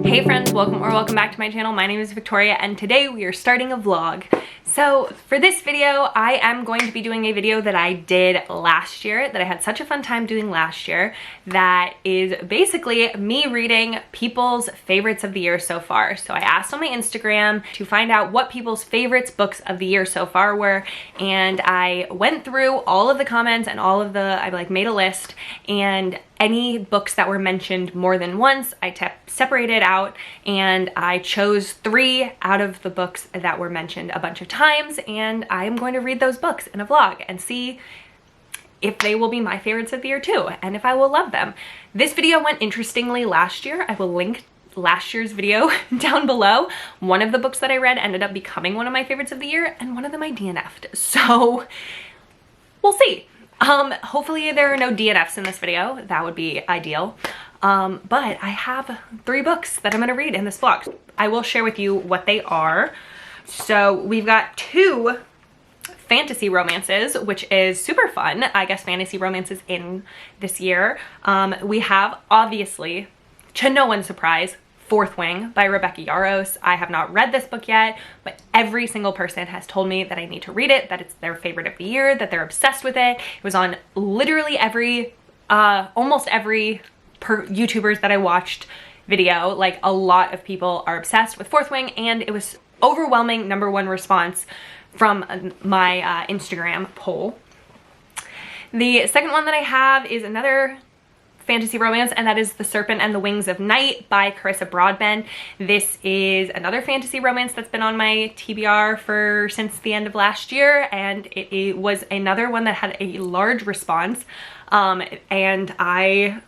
Hey friends, welcome back to my channel. My name is Victoria and today we are starting a vlog. So for this video, I am going to be doing a video that I did last year, that I had such a fun time doing last year, that is basically me reading people's favorites of the year so far. So I asked on my Instagram to find out what people's favorites books of the year so far were, and I went through all of the comments and I made a list, and any books that were mentioned more than once, I separated out, and I chose 3 out of the books that were mentioned a bunch of times, and I am going to read those books in a vlog and see if they will be my favorites of the year too, and if I will love them. This video went interestingly last year. I will link last year's video down below. One of the books that I read ended up becoming one of my favorites of the year, and one of them I DNF'd. So we'll see. Hopefully there are no DNFs in this video. That would be ideal. But I have 3 books that I'm gonna read in this vlog. I will share with you what they are. So we've got 2 fantasy romances, which is super fun. I guess fantasy romances in this year. We have, obviously, to no one's surprise, Fourth Wing by Rebecca Yarros. I have not read this book yet, but every single person has told me that I need to read it, that it's their favorite of the year, that they're obsessed with it. It was on literally every, almost every YouTubers that I watched video. Like, a lot of people are obsessed with Fourth Wing, and it was overwhelming #1 response from my Instagram poll. The second one that I have is another fantasy romance, and that is The Serpent and the Wings of Night by Carissa Broadbent. This is another fantasy romance that's been on my TBR since the end of last year, and it was another one that had a large response, and I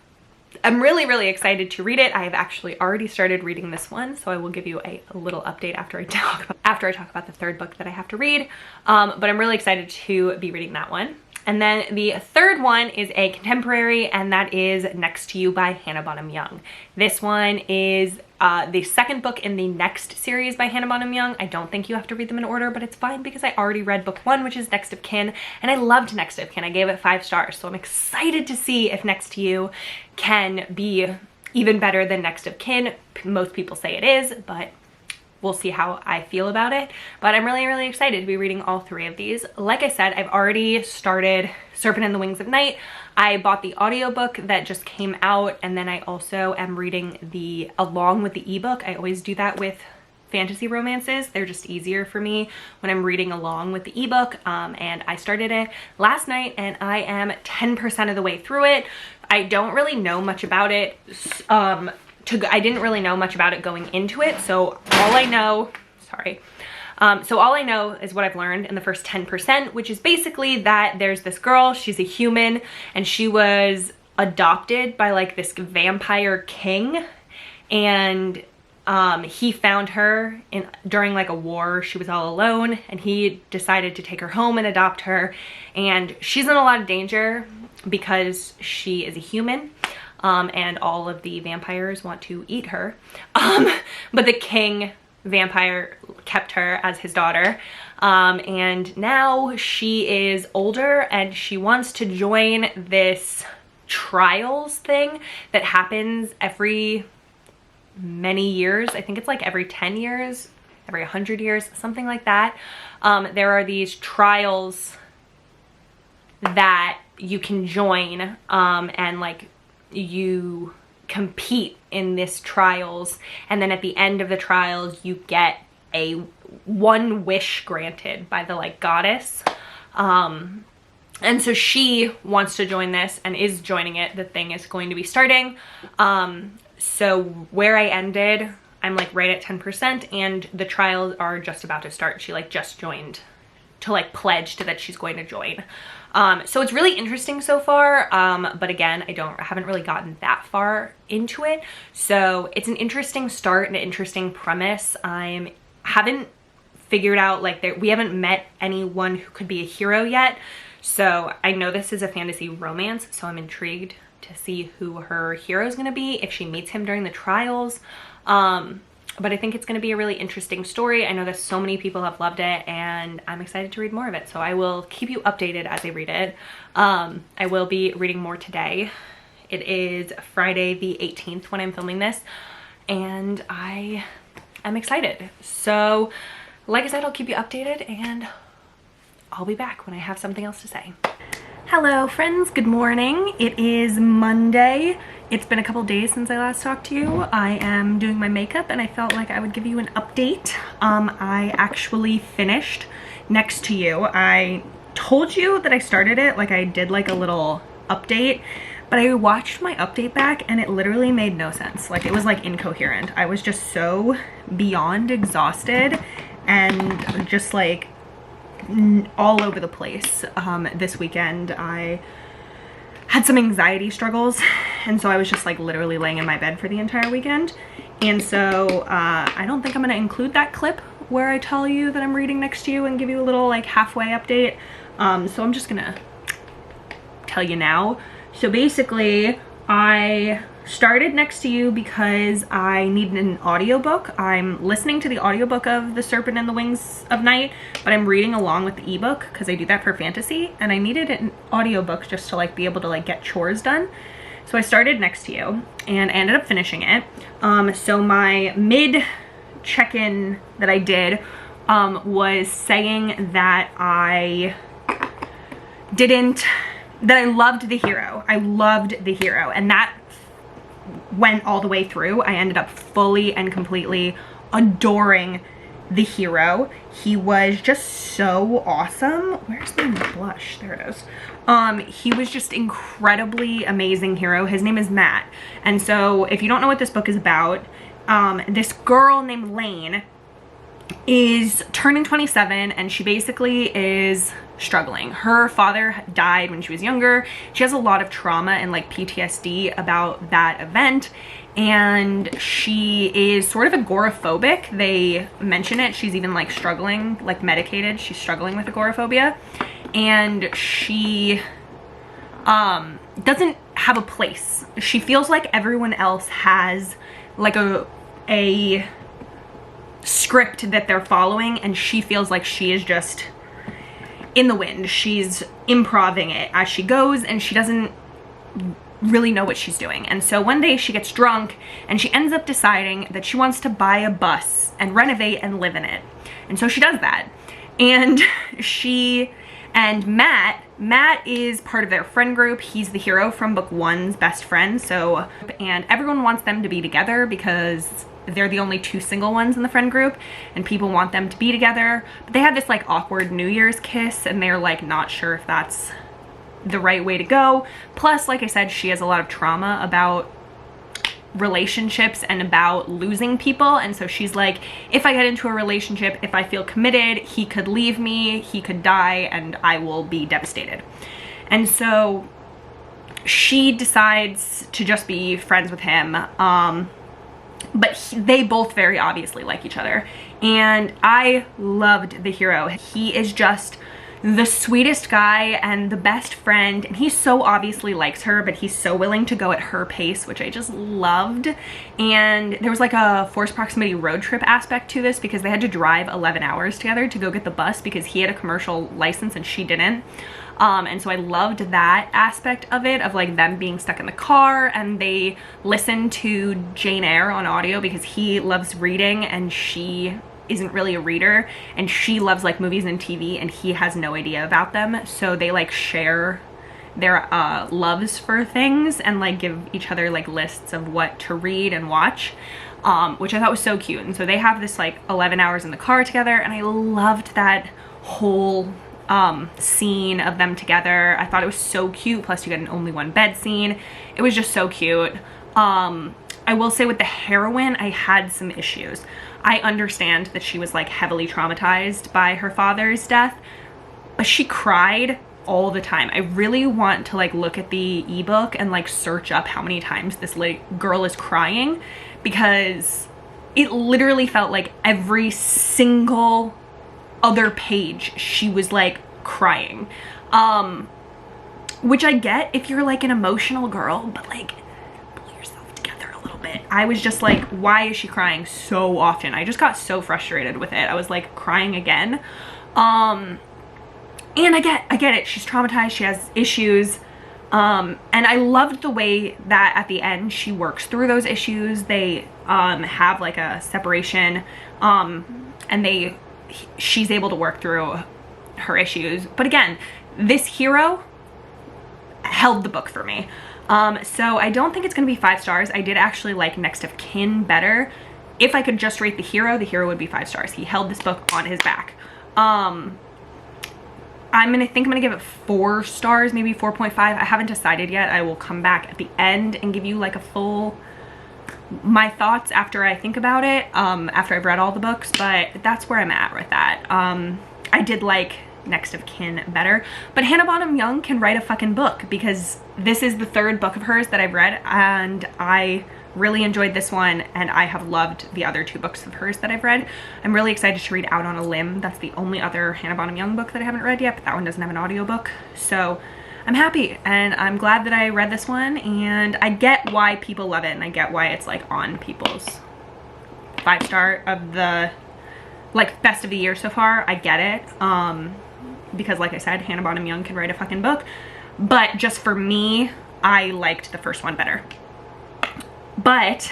am really excited to read it. I have actually already started reading this one, so I will give you a little update after I talk about the third book that I have to read, but I'm really excited to be reading that one. And then the third one is a contemporary, and that is Next to You by Hannah Bonham Young. This one is the second book in the Next series by Hannah Bonham Young. I don't think you have to read them in order, but it's fine because I already read book 1, which is Next of Kin, and I loved Next of Kin. I gave it 5 stars, so I'm excited to see if Next to You can be even better than Next of Kin. Most people say it is, but we'll see how I feel about it. But I'm really excited to be reading all 3 of these. Like I said, I've already started Serpent and the Wings of Night. I bought the audiobook that just came out, and then I also am reading along with the ebook. I always do that with fantasy romances. They're just easier for me when I'm reading along with the ebook, and I started it last night, and I am 10% of the way through it. I don't really know much about it. I didn't really know much about it going into it, so all I know, all I know is what I've learned in the first 10%, which is basically that there's this girl, she's a human, and she was adopted by like this vampire king, and he found her during like a war. She was all alone, and he decided to take her home and adopt her, and she's in a lot of danger because she is a human. And all of the vampires want to eat her. But the king vampire kept her as his daughter. And now she is older, and she wants to join this trials thing that happens every many years. I think it's like every 10 years, every 100 years, something like that. There are these trials that you can join, and like, you compete in this trials, and then at the end of the trials you get one wish granted by the like goddess, and so she wants to join this and is joining it. The thing is going to be starting, so where I ended, I'm like right at 10%, and the trials are just about to start. She like just joined to like pledge to that she's going to join. So it's really interesting so far, but again, I haven't really gotten that far into it. So it's an interesting start, an interesting premise. I haven't figured out, like, we haven't met anyone who could be a hero yet. So I know this is a fantasy romance, so I'm intrigued to see who her hero is gonna be, if she meets him during the trials. But I think it's going to be a really interesting story. I know that so many people have loved it, and I'm excited to read more of it. So I will keep you updated as I read it. I will be reading more today. It is Friday the 18th when I'm filming this. and I am excited. So like I said, I'll keep you updated and I'll be back when I have something else to say. Hello friends, good morning. It is Monday. It's been a couple days since I last talked to you. I am doing my makeup and I felt like I would give you an update. I actually finished Next to You. I told you that I started it, like I did like a little update, but I watched my update back and it literally made no sense. Like it was like incoherent. I was just so beyond exhausted and just like all over the place. This weekend I had some anxiety struggles, and so I was just like literally laying in my bed for the entire weekend. And so I don't think I'm gonna include that clip where I tell you that I'm reading Next to You and give you a little like halfway update. So I'm just gonna tell you now. So basically I started Next to You because I needed an audiobook. I'm listening to the audiobook of The Serpent and the Wings of Night, but I'm reading along with the ebook because I do that for fantasy, and I needed an audiobook just to like be able to like get chores done. So I started Next to You and I ended up finishing it. So my mid check-in that I did was saying that I loved the hero. I loved the hero, and that went all the way through. I ended up fully and completely adoring the hero. He was just so awesome. Where's my blush? There it is. He was just incredibly amazing hero. His name is Matt. And so if you don't know what this book is about, this girl named Lane is turning 27 and she basically is struggling. Her father died when she was younger. She has a lot of trauma and like PTSD about that event, and she is sort of agoraphobic. They mention it. She's even like struggling, like medicated. She's struggling with agoraphobia, and she doesn't have a place. She feels like everyone else has like a script that they're following, and she feels like she is just in the wind. She's improvising it as she goes, and she doesn't really know what she's doing. And so one day she gets drunk and she ends up deciding that she wants to buy a bus and renovate and live in it. And so she does that. And Matt is part of their friend group. He's the hero from book 1's best friend. So, and everyone wants them to be together because they're the only 2 single ones in the friend group, and people want them to be together. But they had this like awkward New Year's kiss, and they're like not sure if that's the right way to go. Plus, like I said, she has a lot of trauma about relationships and about losing people, and so she's like, if I get into a relationship, if I feel committed, he could leave me, he could die, and I will be devastated. And so she decides to just be friends with him, but they both very obviously like each other, and I loved the hero. He is just the sweetest guy and the best friend, and he so obviously likes her, but he's so willing to go at her pace, which I just loved. And there was like a forced proximity road trip aspect to this because they had to drive 11 hours together to go get the bus because he had a commercial license and she didn't. And so I loved that aspect of it, of like them being stuck in the car, and they listened to Jane Eyre on audio because he loves reading and she isn't really a reader, and she loves like movies and TV and he has no idea about them. So they like share their loves for things and like give each other like lists of what to read and watch, which I thought was so cute. And so they have this like 11 hours in the car together, and I loved that whole scene of them together. I thought it was so cute. Plus you get an only one bed scene. It was just so cute. I will say with the heroine, I had some issues. I understand that she was like heavily traumatized by her father's death, but she cried all the time. I really want to like look at the ebook and like search up how many times this like girl is crying, because it literally felt like every single other page she was like crying, which I get if you're like an emotional girl, but like pull yourself together a little bit. I was just like, why is she crying so often? I just got so frustrated with it. I was like crying again. And I get it, she's traumatized, she has issues, And I loved the way that at the end she works through those issues. They have like a separation, and she's able to work through her issues. But again, this hero held the book for me. So I don't think it's gonna be 5 stars. I did actually like Next of Kin better. If I could just rate the hero would be 5 stars. He held this book on his back. I think I'm gonna give it 4 stars, maybe 4.5. I haven't decided yet. I will come back at the end and give you like my thoughts after I think about it, after I've read all the books, but that's where I'm at with that. I did like Next of Kin better, but Hannah Bonham Young can write a fucking book, because this is the 3rd book of hers that I've read, and I really enjoyed this one, and I have loved the other 2 books of hers that I've read. I'm really excited to read Out on a Limb. That's the only other Hannah Bonham Young book that I haven't read yet, but that one doesn't have an audiobook. So I'm happy, and I'm glad that I read this one, and I get why people love it, and I get why it's like on people's 5-star of the like best of the year so far. I get it, because like I said, Hannah Bonham Young can write a fucking book, but just for me, I liked the first one better. But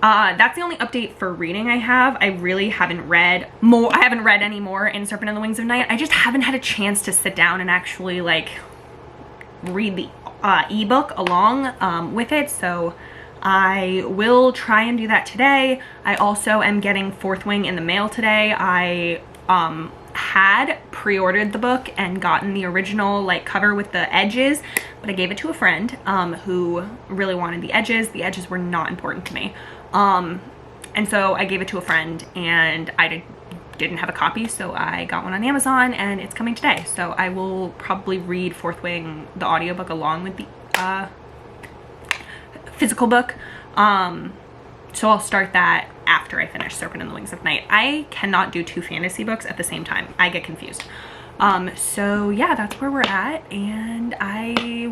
that's the only update for reading I have. I really haven't read more. I haven't read any more in Serpent and the Wings of Night. I just haven't had a chance to sit down and actually like read the ebook along with it. So I will try and do that today. I also am getting Fourth Wing in the mail today. I had pre-ordered the book and gotten the original like cover with the edges, but I gave it to a friend who really wanted the edges. The edges were not important to me, and so I gave it to a friend, and I didn't have a copy, so I got one on Amazon, and it's coming today. So I will probably read Fourth Wing, the audiobook, along with the physical book. So I'll start that after I finish Serpent and the Wings of Night. I cannot do 2 fantasy books at the same time. I get confused. So yeah, that's where we're at, and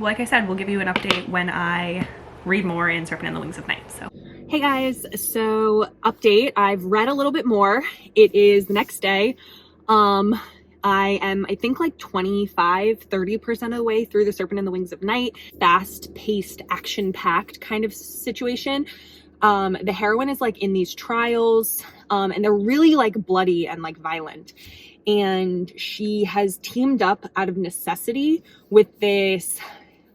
like I said, we'll give you an update when I read more in Serpent and the Wings of Night. So hey guys, so update, I've read a little bit more. It is the next day. I am, I think, like 25-30% of the way through the Serpent and the Wings of Night. Fast-paced, action-packed kind of situation. The heroine is like in these trials, and they're really like bloody and like violent. And she has teamed up out of necessity with this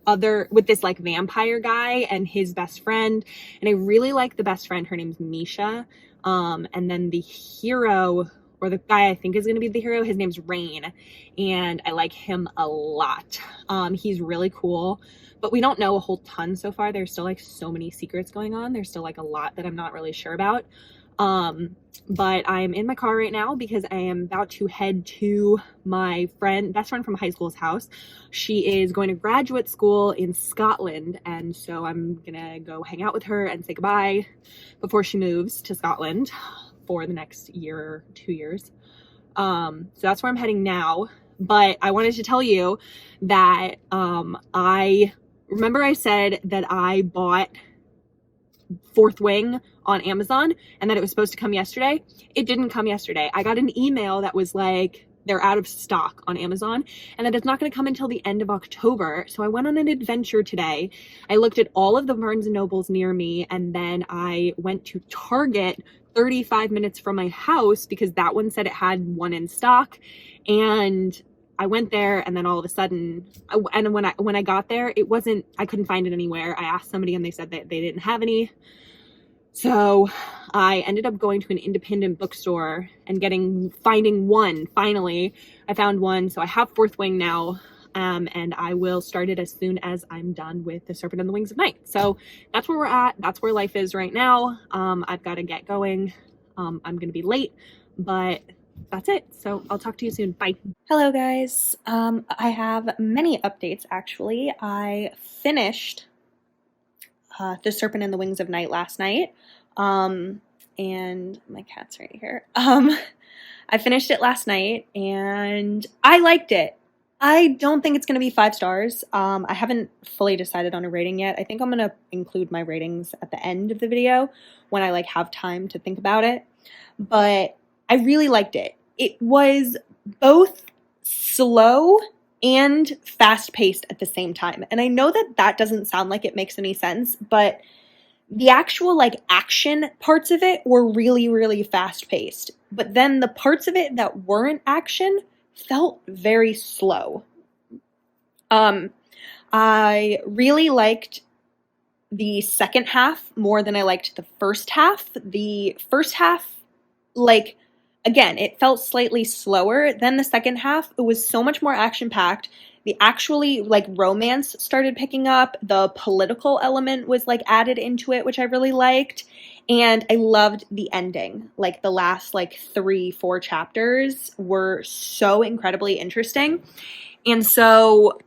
like vampire guy and his best friend. And I really like the best friend. Her name's Misha. And then the hero, or the guy I think is going to be the hero, his name's Rain, and I like him a lot. He's really cool, but we don't know a whole ton so far. There's still like so many secrets going on. There's still like a lot that I'm not really sure about. But I'm in my car right now because I am about to head to my best friend from high school's house. She is going to graduate school in Scotland, and so I'm gonna go hang out with her and say goodbye before she moves to Scotland for the next year or 2 years. So that's where I'm heading now. But I wanted to tell you that I said that I bought Fourth Wing on Amazon and that it was supposed to come yesterday. It didn't come yesterday. I got an email that was like, they're out of stock on Amazon and that it's not going to come until the end of October. So I went on an adventure today. I looked at all of the Barnes and Nobles near me, and then I went to Target 35 minutes from my house because that one said it had one in stock. And I went there, and then all of a sudden, and when I got there, I couldn't find it anywhere. I asked somebody and they said that they didn't have any. So I ended up going to an independent bookstore and finding one. Finally, I found one. So I have Fourth Wing now, and I will start it as soon as I'm done with The Serpent and the Wings of Night. So that's where we're at. That's where life is right now. I've got to get going. I'm going to be late, but that's it. So I'll talk to you soon. Bye. Hello guys. I have many updates actually. I finished The Serpent and the Wings of Night last night. And my cat's right here. I finished it last night and I liked it. I don't think it's going to be 5 stars. I haven't fully decided on a rating yet. I think I'm going to include my ratings at the end of the video when I have time to think about it. But I really liked it. It was both slow and fast-paced at the same time. And I know that that doesn't sound like it makes any sense, but the actual like action parts of it were really, really fast-paced. But then the parts of it that weren't action felt very slow. I really liked the second half more than I liked the first half. The first half, like, again, it felt slightly slower than the second half. It was so much more action-packed. The actually, like, romance started picking up. The political element was, like, added into it, which I really liked. And I loved the ending. Like, the last, like, 3-4 chapters were so incredibly interesting. And so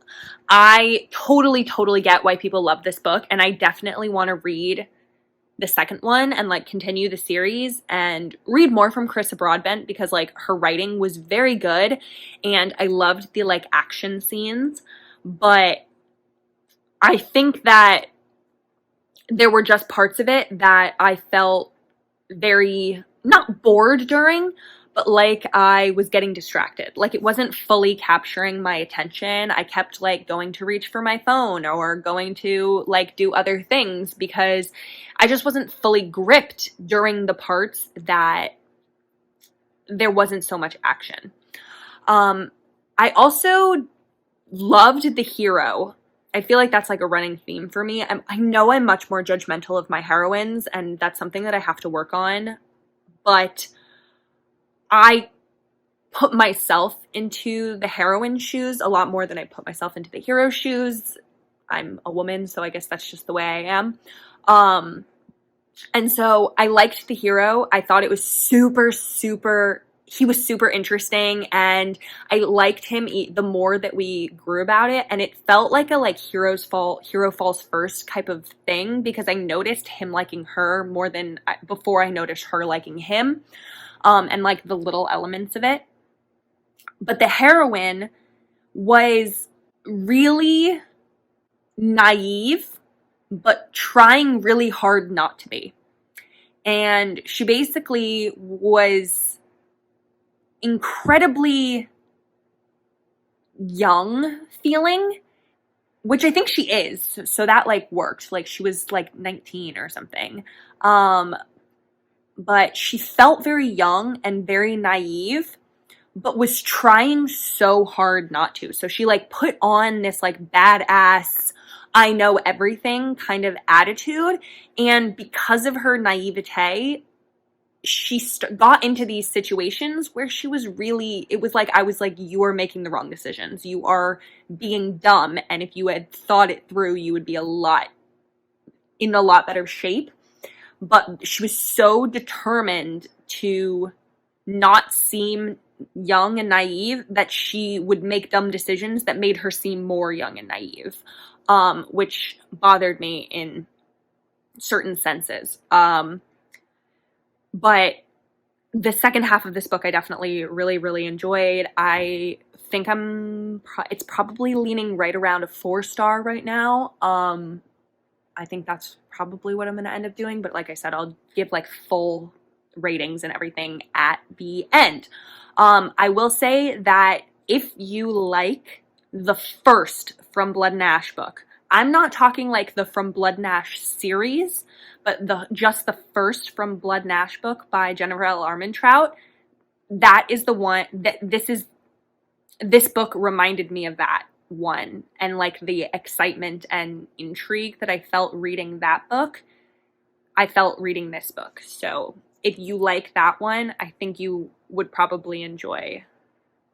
I totally get why people love this book, and I definitely want to read the second one and like continue the series and read more from Carissa Broadbent, because like her writing was very good and I loved the like action scenes. But I think that there were just parts of it that I felt very, not bored during, but like I was getting distracted. Like it wasn't fully capturing my attention. I kept like going to reach for my phone or going to like do other things because I just wasn't fully gripped during the parts that there wasn't so much action. I also loved the hero. I feel like that's like a running theme for me. I know I'm much more judgmental of my heroines, and that's something that I have to work on, but I put myself into the heroine's shoes a lot more than I put myself into the hero's shoes. I'm a woman, so I guess that's just the way I am. And so I liked the hero. I thought it was he was super interesting, and I liked him the more that we grew about it. And it felt like a like hero falls first type of thing, because I noticed him liking her more than before I noticed her liking him. And like the little elements of it. But the heroine was really naive, but trying really hard not to be. And she basically was incredibly young feeling, which I think she is. So that like worked. Like she was like 19 or something. But she felt very young and very naive, but was trying so hard not to. So she like put on this like badass, I know everything kind of attitude. And because of her naivete, she got into these situations where she was really, it was like, I was like, you are making the wrong decisions. You are being dumb. And if you had thought it through, you would be in a lot better shape. But she was so determined to not seem young and naive that she would make dumb decisions that made her seem more young and naive, which bothered me in certain senses. But the second half of this book I definitely really enjoyed. I think it's probably leaning right around a 4-star right now. I think that's probably what I'm going to end up doing. But like I said, I'll give like full ratings and everything at the end. I will say that if you like the first From Blood and Ash book, I'm not talking like the From Blood and Ash series, but just the first From Blood and Ash book by Jennifer L. Armentrout, that is the one that this book reminded me of that one, and like the excitement and intrigue that I felt reading that book, I felt reading this book. So if you like that one, I think you would probably enjoy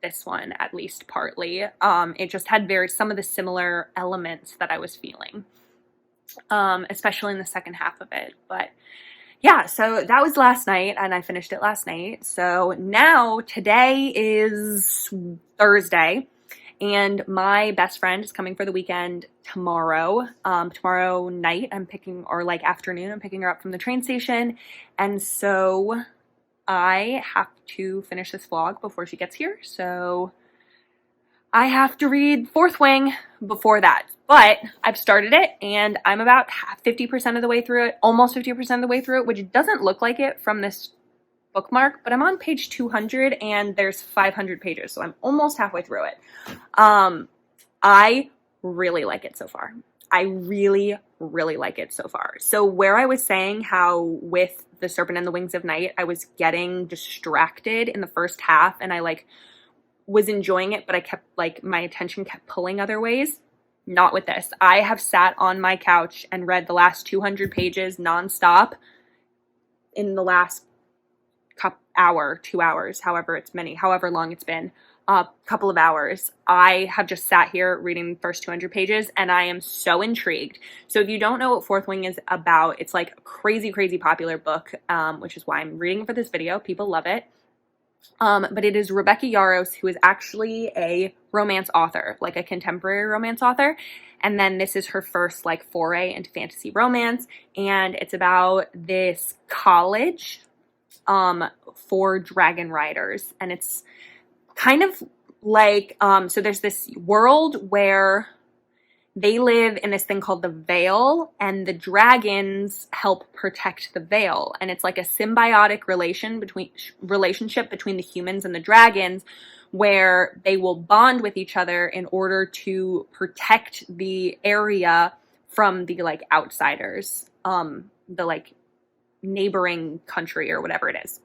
this one, at least partly. It just had some of the similar elements that I was feeling, especially in the second half of it. But yeah, so that was last night, and I finished it last night. So now today is Thursday, and my best friend is coming for the weekend tomorrow. Tomorrow night, or like afternoon, I'm picking her up from the train station. And so I have to finish this vlog before she gets here. So I have to read Fourth Wing before that. But I've started it, and I'm about 50% of the way through it, almost 50% of the way through it, which doesn't look like it from this bookmark, but I'm on page 200 and there's 500 pages, so I'm almost halfway through it. I really like it so far. I really, really like it so far. So where I was saying how with The Serpent and the Wings of Night, I was getting distracted in the first half and I like was enjoying it, but I kept like my attention kept pulling other ways. Not with this. I have sat on my couch and read the last 200 pages nonstop in the last hour, 2 hours, however long it's been. Couple of hours. I have just sat here reading the first 200 pages and I am so intrigued. So if you don't know what Fourth Wing is about, it's like a crazy, crazy popular book, which is why I'm reading for this video. People love it. But it is Rebecca Yarros, who is actually a romance author, like a contemporary romance author. And then this is her first like foray into fantasy romance. And it's about this college for dragon riders. And it's kind of like, so there's this world where they live in this thing called the Veil, and the dragons help protect the Veil. And it's like a symbiotic relationship between the humans and the dragons, where they will bond with each other in order to protect the area from the like outsiders, the like neighboring country or whatever it is.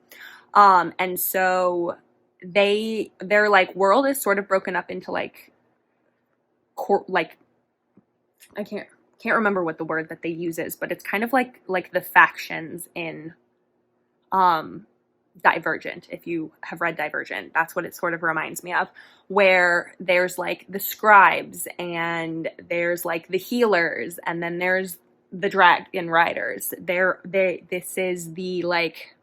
And so their like world is sort of broken up into like I can't remember what the word that they use is, but it's kind of like the factions in Divergent. If you have read Divergent, that's what it sort of reminds me of, where there's like the scribes and there's like the healers and then there's the dragon riders. This is the like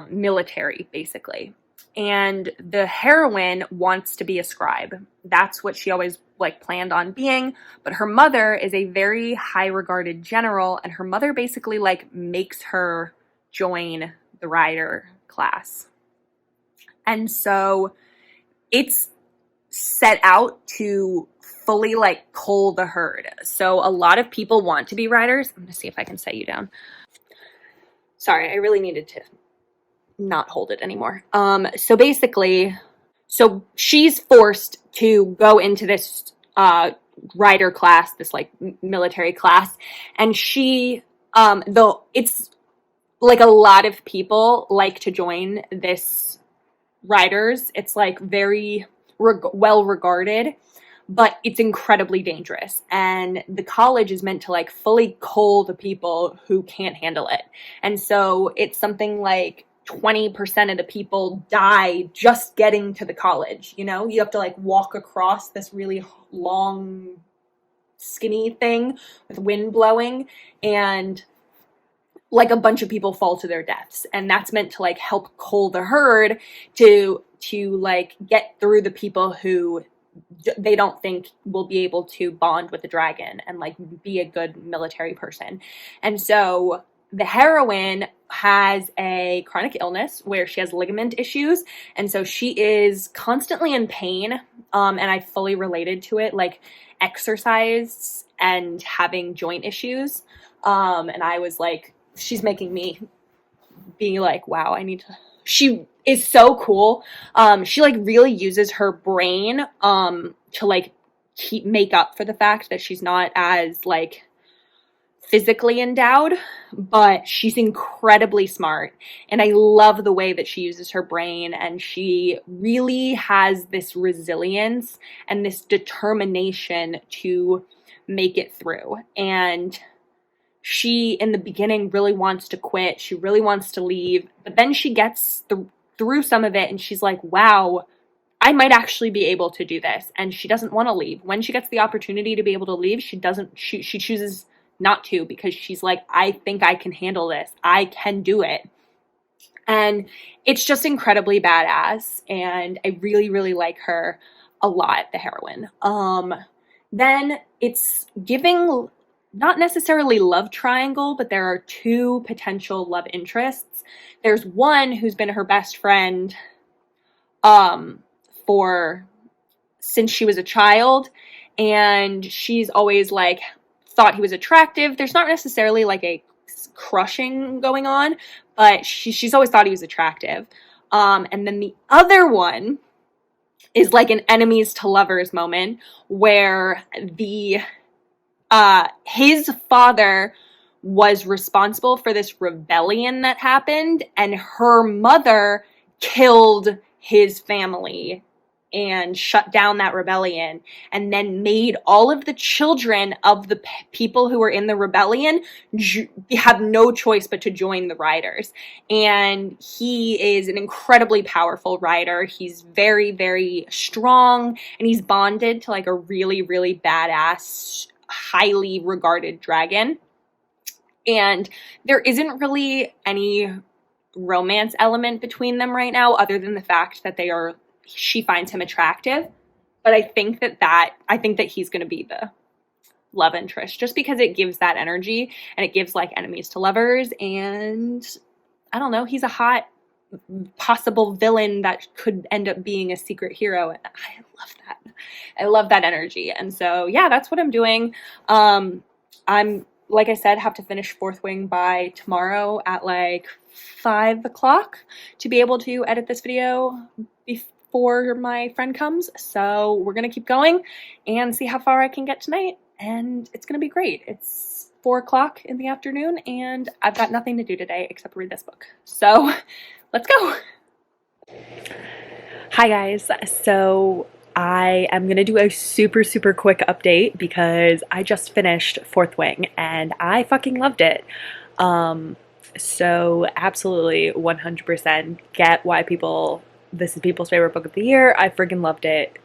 military basically. And the heroine wants to be a scribe. That's what she always like planned on being. But her mother is a very high regarded general, and her mother basically like makes her join the rider class. And so it's set out to fully like cull the herd. So a lot of people want to be riders. I'm gonna see if I can set you down. Sorry, I really needed to not hold it anymore. So basically, so she's forced to go into this rider class, this like military class, and she though it's like a lot of people like to join this riders. It's like very well regarded, but it's incredibly dangerous. And the college is meant to like fully cull the people who can't handle it. And so it's something like 20% of the people die just getting to the college. You know, you have to like walk across this really long, skinny thing with wind blowing, and like a bunch of people fall to their deaths. And that's meant to like help cull the herd to like get through the people who they don't think will be able to bond with the dragon and like be a good military person. And so the heroine has a chronic illness where she has ligament issues, and so she is constantly in pain, and I fully related to it, like exercise and having joint issues, and I was like, she's making me be like, wow, I need to. She is so cool. She like really uses her brain to like make up for the fact that she's not as like physically endowed, but she's incredibly smart. And I love the way that she uses her brain, and she really has this resilience and this determination to make it through. And she, in the beginning, really wants to quit. She really wants to leave, but then she gets through some of it and she's like, wow, I might actually be able to do this. And she doesn't want to leave. When she gets the opportunity to be able to leave, she chooses not to, because she's like, I think I can handle this. I can do it. And it's just incredibly badass. And I really, really like her a lot, the heroine. Then it's giving not necessarily love triangle, but there are two potential love interests. There's one who's been her best friend since she was a child, and she's always like thought he was attractive. There's not necessarily like a crushing going on, but she's always thought he was attractive. And then the other one is like an enemies to lovers moment where his father was responsible for this rebellion that happened, and her mother killed his family and shut down that rebellion, and then made all of the children of the people who were in the rebellion have no choice but to join the riders. And he is an incredibly powerful rider. He's very, very strong, and he's bonded to like a really, really badass, highly regarded dragon. And there isn't really any romance element between them right now, other than the fact that she finds him attractive. But I think that he's going to be the love interest, just because it gives that energy, and it gives like enemies to lovers. And I don't know, he's a hot possible villain that could end up being a secret hero. And I love that. I love that energy. And so, yeah, that's what I'm doing. I'm, like I said, have to finish Fourth Wing by tomorrow at like 5 o'clock to be able to edit this video before my friend comes. So we're going to keep going and see how far I can get tonight. And it's going to be great. It's 4 o'clock in the afternoon and I've got nothing to do today except read this book. So let's go. Hi guys. So I am going to do a super, super quick update because I just finished Fourth Wing and I fucking loved it. So absolutely 100% get why this is people's favorite book of the year. I freaking loved it.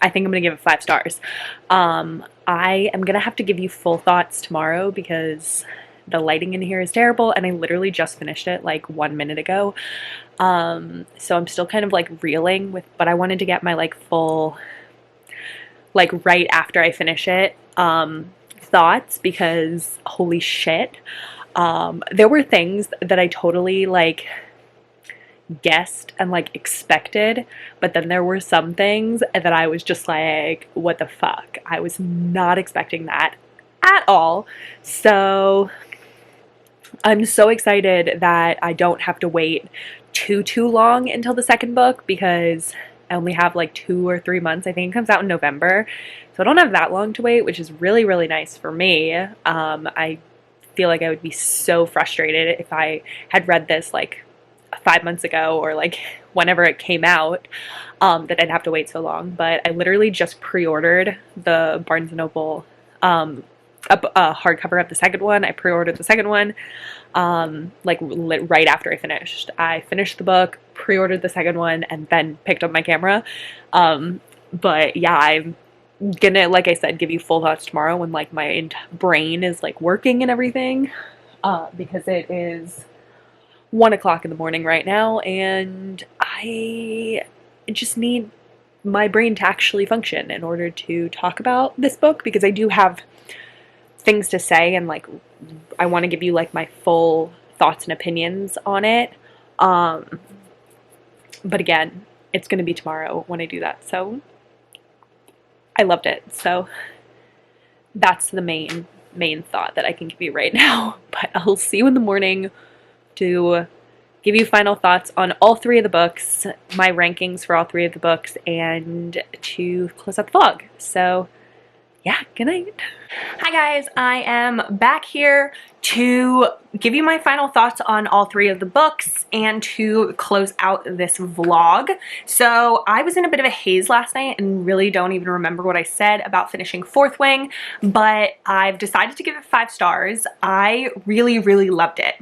I think I'm going to give it 5 stars. I am going to have to give you full thoughts tomorrow because the lighting in here is terrible and I literally just finished it like 1 minute ago. So I'm still kind of like reeling with, but I wanted to get my like full, like right after I finish it, thoughts, because holy shit. There were things that I totally like guessed and like expected, but then there were some things that I was just like, what the fuck? I was not expecting that at all. So I'm so excited that I don't have to wait too long until the second book, because I only have like 2 or 3 months. I think it comes out in November, so I don't have that long to wait, which is really, really nice for me. I feel like I would be so frustrated if I had read this like 5 months ago or like whenever it came out, that I'd have to wait so long. But I literally just pre-ordered the Barnes & Noble hardcover of the second one. I pre-ordered the second one like right after I finished. I finished the book, pre-ordered the second one, and then picked up my camera. But yeah, I'm gonna, like I said, give you full thoughts tomorrow when like my brain is like working and everything, because it is 1 o'clock in the morning right now and I just need my brain to actually function in order to talk about this book, because I do have things to say and like I want to give you like my full thoughts and opinions on it. But again, it's going to be tomorrow when I do that. So I loved it. So that's the main thought that I can give you right now. But I'll see you in the morning to give you final thoughts on all 3 of the books, my rankings for all 3 of the books, and to close out the vlog. So yeah, good night. Hi guys, I am back here to give you my final thoughts on all 3 of the books and to close out this vlog. So I was in a bit of a haze last night and really don't even remember what I said about finishing Fourth Wing, but I've decided to give it 5 stars. I really, really loved it.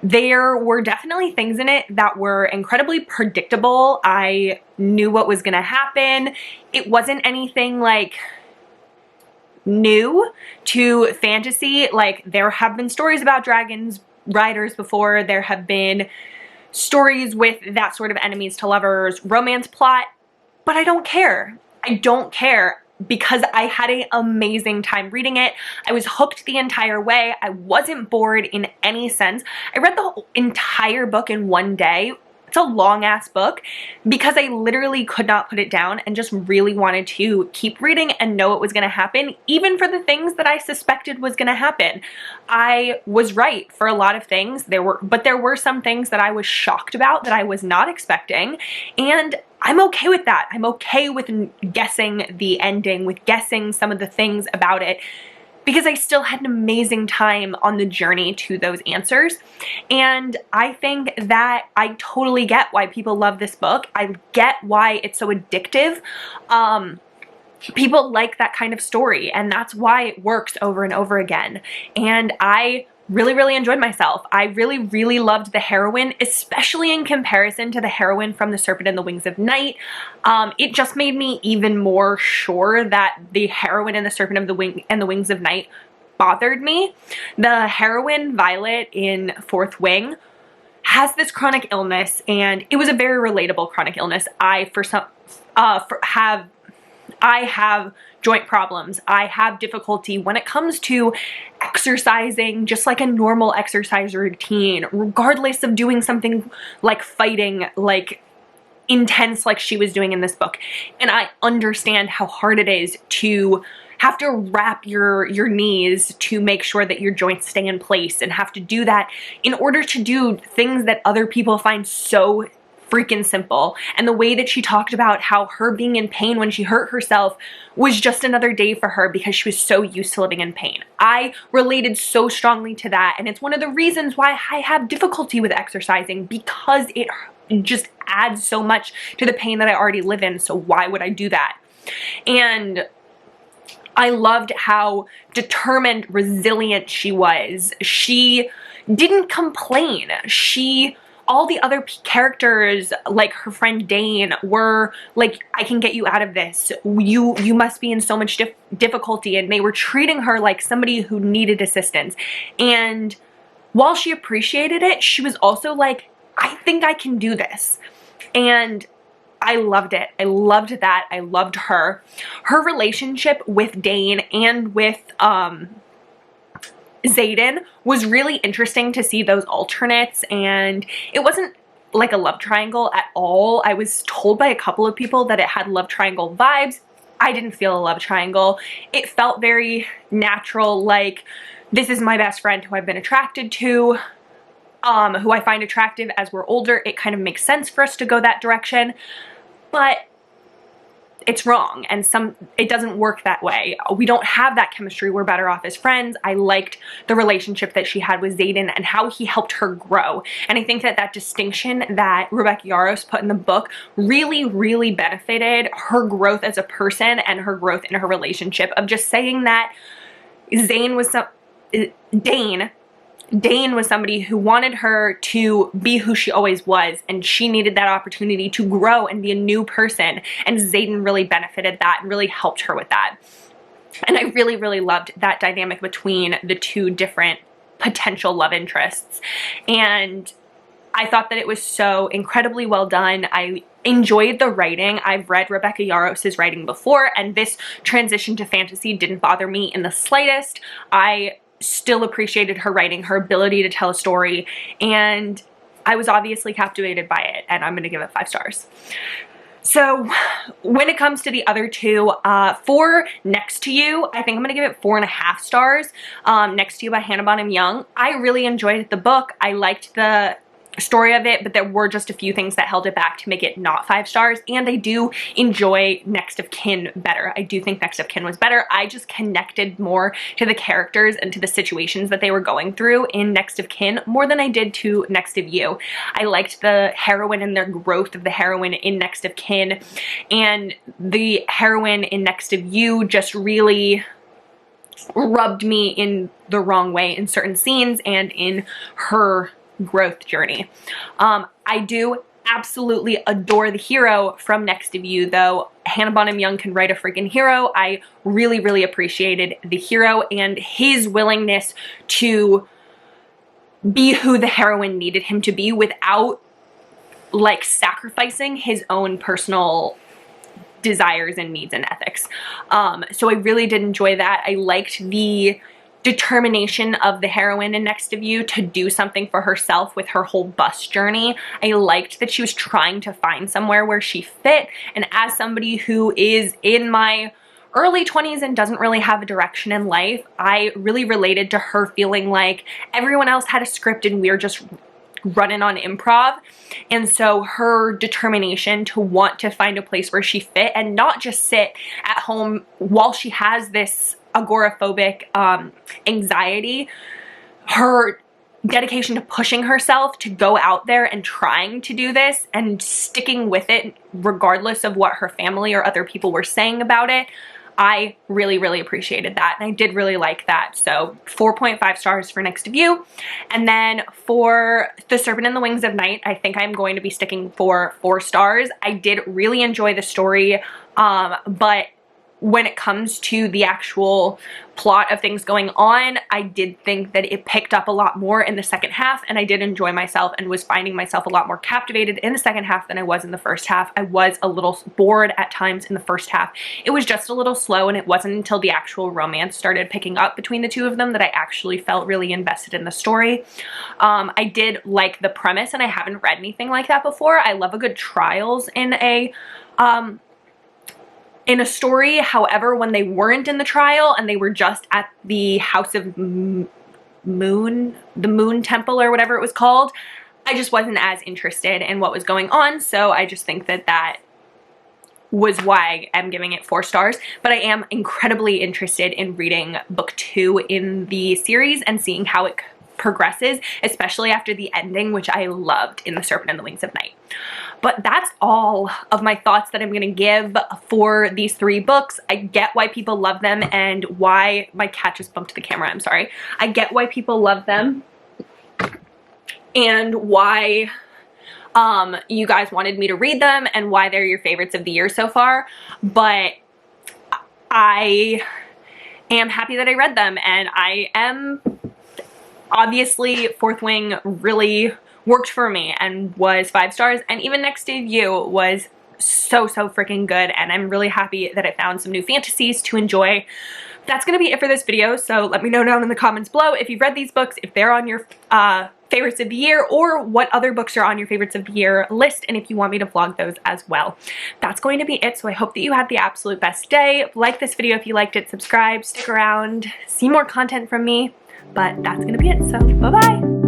There were definitely things in it that were incredibly predictable. I knew what was gonna happen. It wasn't anything like new to fantasy. Like, there have been stories about dragons riders before. There have been stories with that sort of enemies to lovers romance plot, but I don't care. I don't care, because I had an amazing time reading it. I was hooked the entire way. I wasn't bored in any sense. I read the whole entire book in one day, it's a long ass book because I literally could not put it down and just really wanted to keep reading and know what was going to happen, even for the things that I suspected was going to happen. I was right for a lot of things. But there were some things that I was shocked about that I was not expecting, and I'm okay with that. I'm okay with guessing the ending, with guessing some of the things about it, because I still had an amazing time on the journey to those answers. And I think that I totally get why people love this book. I get why it's so addictive. People like that kind of story, and that's why it works over and over again. And I really enjoyed myself. I really loved the heroine, especially in comparison to the heroine from The Serpent and the Wings of Night. It just made me even more sure that the heroine in The Serpent and the Wings of Night bothered me. The heroine, Violet, in Fourth Wing, has this chronic illness, and it was a very relatable chronic illness. I have joint problems. I have difficulty when it comes to exercising, just like a normal exercise routine, regardless of doing something like fighting, like intense like she was doing in this book. And I understand how hard it is to have to wrap your knees to make sure that your joints stay in place, and have to do that in order to do things that other people find so freaking simple. And the way that she talked about how her being in pain when she hurt herself was just another day for her because she was so used to living in pain. I related so strongly to that, and it's one of the reasons why I have difficulty with exercising, because it just adds so much to the pain that I already live in. So why would I do that? And I loved how determined, resilient she was. She didn't complain. All the other characters, like her friend Dane, were like, I can get you out of this. You must be in so much difficulty. And they were treating her like somebody who needed assistance. And while she appreciated it, she was also like, I think I can do this. And I loved it. I loved that. I loved her. Her relationship with Dane and with Xaden was really interesting to see those alternates, and it wasn't like a love triangle at all. I was told by a couple of people that it had love triangle vibes. I didn't feel a love triangle. It felt very natural, like this is my best friend who I've been attracted to, who I find attractive as we're older. It kind of makes sense for us to go that direction, but it's wrong, and it doesn't work that way. We don't have that chemistry. We're better off as friends. I liked the relationship that she had with Xaden and how he helped her grow. And I think that that distinction that Rebecca Yarros put in the book really benefited her growth as a person and her growth in her relationship, of just saying that Dane was somebody who wanted her to be who she always was, and she needed that opportunity to grow and be a new person, and Xaden really benefited that and really helped her with that. And I really loved that dynamic between the two different potential love interests, and I thought that it was so incredibly well done. I enjoyed the writing. I've read Rebecca Yarros' writing before, and this transition to fantasy didn't bother me in the slightest. I still appreciated her writing, her ability to tell a story, and I was obviously captivated by it, and I'm gonna give it 5 stars. So when it comes to the other two, for Next to You, I think I'm gonna give it 4.5 stars. Next to You by Hannah Bonham Young. I really enjoyed the book. I liked the story of it, but there were just a few things that held it back to make it not 5 stars, and I do enjoy Next of Kin better. I do think Next of Kin was better. I just connected more to the characters and to the situations that they were going through in Next of Kin more than I did to Next of You. I liked the heroine and their growth of the heroine in Next of Kin, and the heroine in Next of You just really rubbed me in the wrong way in certain scenes and in her growth journey. I do absolutely adore the hero from Next of You, though. Hannah Bonham Young can write a freaking hero. I really appreciated the hero and his willingness to be who the heroine needed him to be without like sacrificing his own personal desires and needs and ethics. So I really did enjoy that. I liked the determination of the heroine in Next of You to do something for herself with her whole bus journey. I liked that she was trying to find somewhere where she fit, and as somebody who is in my early 20s and doesn't really have a direction in life, I really related to her feeling like everyone else had a script and we're just running on improv. And so her determination to want to find a place where she fit and not just sit at home while she has this agoraphobic anxiety, her dedication to pushing herself to go out there and trying to do this and sticking with it regardless of what her family or other people were saying about it, I really, really appreciated that, and I did really like that. So 4.5 stars for Next of You. And then for The Serpent and the Wings of Night, I think I'm going to be sticking for 4 stars. I did really enjoy the story, but when it comes to the actual plot of things going on, I did think that it picked up a lot more in the second half, and I did enjoy myself and was finding myself a lot more captivated in the second half than I was in the first half. I was a little bored at times in the first half. It was just a little slow, and it wasn't until the actual romance started picking up between the two of them that I actually felt really invested in the story. I did like the premise, and I haven't read anything like that before. I love a good trials in a story. However, when they weren't in the trial and they were just at the House of Moon, the Moon Temple or whatever it was called, I just wasn't as interested in what was going on. So I just think that that was why I'm giving it 4 stars. But I am incredibly interested in reading book 2 in the series and seeing how it progresses, especially after the ending, which I loved in The Serpent and the Wings of Night. But that's all of my thoughts that I'm going to give for these 3 books. I get why people love them and why my cat just bumped the camera. I'm sorry. I get why people love them and why you guys wanted me to read them and why they're your favorites of the year so far. But I am happy that I read them, and I am obviously Fourth Wing really worked for me and was 5 stars, and even Next of You was so freaking good, and I'm really happy that I found some new fantasies to enjoy. That's gonna be it for this video, so let me know down in the comments below if you've read these books, if they're on your favorites of the year, or what other books are on your favorites of the year list, and if you want me to vlog those as well. That's going to be it, so I hope that you had the absolute best day. Like this video if you liked it, subscribe, stick around, see more content from me. But that's gonna be it, so bye-bye!